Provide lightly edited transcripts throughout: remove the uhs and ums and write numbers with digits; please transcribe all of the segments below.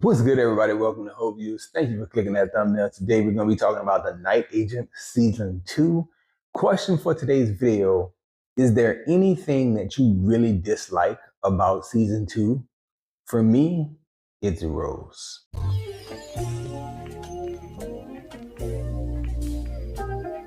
What's good, everybody? Welcome to Hope Views. Thank you for clicking that thumbnail. Today, we're going to be talking about The Night Agent Season 2. Question for today's video: is there anything that you really dislike about Season 2? For me, it's Rose.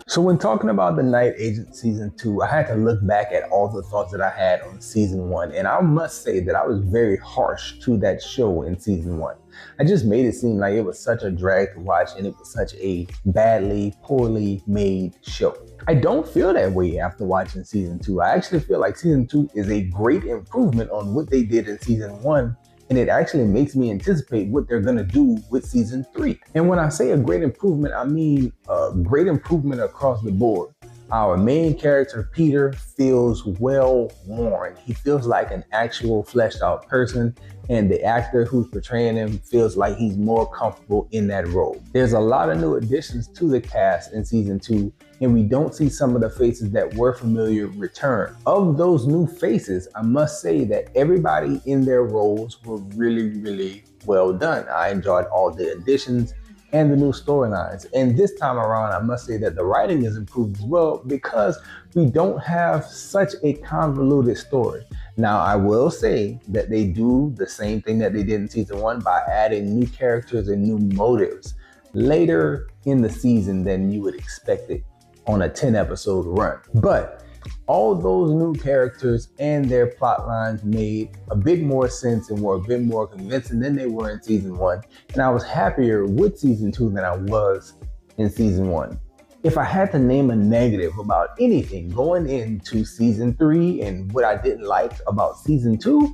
So when talking about The Night Agent Season 2, I had to look back at all the thoughts that I had on Season 1, and I must say that I was very harsh to that show in Season 1. I just made it seem like it was such a drag to watch and it was such a badly, poorly made show. I don't feel that way after watching Season 2. I actually feel like Season 2 is a great improvement on what they did in Season 1, and it actually makes me anticipate what they're gonna do with Season 3. And when I say a great improvement, I mean a great improvement across the board. Our main character, Peter, feels well worn. He feels like an actual fleshed out person, and the actor who's portraying him feels like he's more comfortable in that role. There's a lot of new additions to the cast in Season 2, and we don't see some of the faces that were familiar return. Of those new faces, I must say that everybody in their roles were really well done. I enjoyed all the additions and the new storylines. And this time around, I must say that the writing is improved as well because we don't have such a convoluted story. Now, I will say that they do the same thing that they did in Season 1 by adding new characters and new motives later in the season than you would expect it on a 10-episode run. But all those new characters and their plot lines made a bit more sense and were a bit more convincing than they were in Season 1. And I was happier with Season 2 than I was in Season 1. If I had to name a negative about anything going into Season 3 and what I didn't like about Season 2,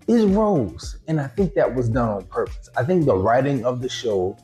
is Rose. And I think that was done on purpose. I think the writing of the show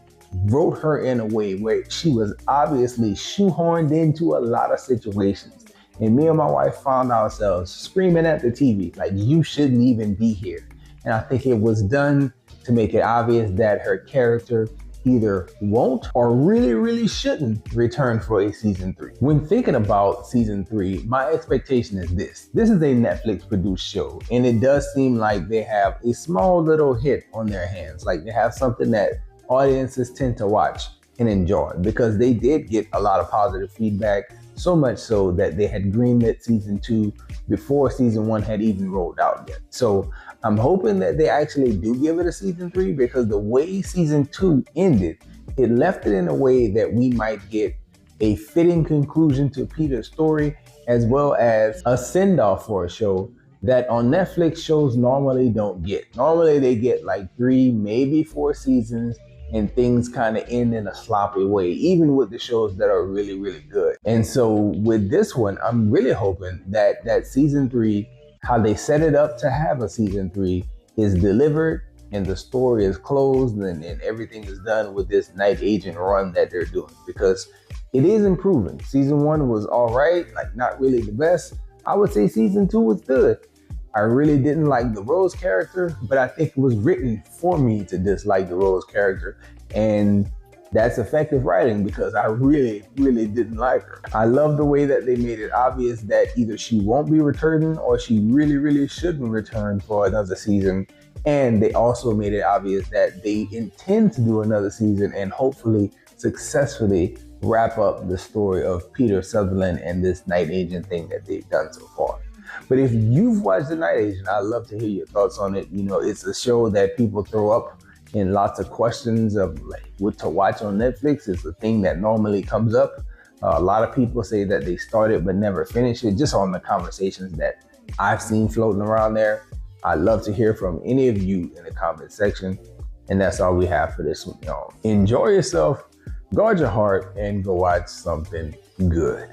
wrote her in a way where she was obviously shoehorned into a lot of situations. And me and my wife found ourselves screaming at the TV, like, you shouldn't even be here. And I think it was done to make it obvious that her character either won't or really shouldn't return for a Season 3. When thinking about Season 3, my expectation is this. This is a Netflix produced show, and it does seem like they have a small little hit on their hands. Like they have something that audiences tend to watch and enjoy, because they did get a lot of positive feedback, so much so that they had greenlit Season 2 before Season 1 had even rolled out yet. So I'm hoping that they actually do give it a Season 3, because the way Season 2 ended, it left it in a way that we might get a fitting conclusion to Peter's story, as well as a send-off for a show that on Netflix shows normally don't get. Normally they get like 3, maybe 4 seasons, and things kind of end in a sloppy way, even with the shows that are really good. And so with this one, I'm really hoping that Season 3, how they set it up to have a Season 3, is delivered and the story is closed and everything is done with this Night Agent run that they're doing, because it is improving. Season 1 was all right, like not really the best. I would say Season 2 was good. I really didn't like the Rose character, but I think it was written for me to dislike the Rose character. And that's effective writing, because I really didn't like her. I love the way that they made it obvious that either she won't be returning or she really shouldn't return for another season. And they also made it obvious that they intend to do another season and hopefully successfully wrap up the story of Peter Sutherland and this Night Agent thing that they've done so far. But if you've watched The Night Agent, I'd love to hear your thoughts on it. You know, it's a show that people throw up in lots of questions of like what to watch on Netflix. It's a thing that normally comes up. A lot of people say that they started but never finished it, just on the conversations that I've seen floating around there. I'd love to hear from any of you in the comment section. And that's all we have for this one, y'all. Enjoy yourself, guard your heart, and go watch something good.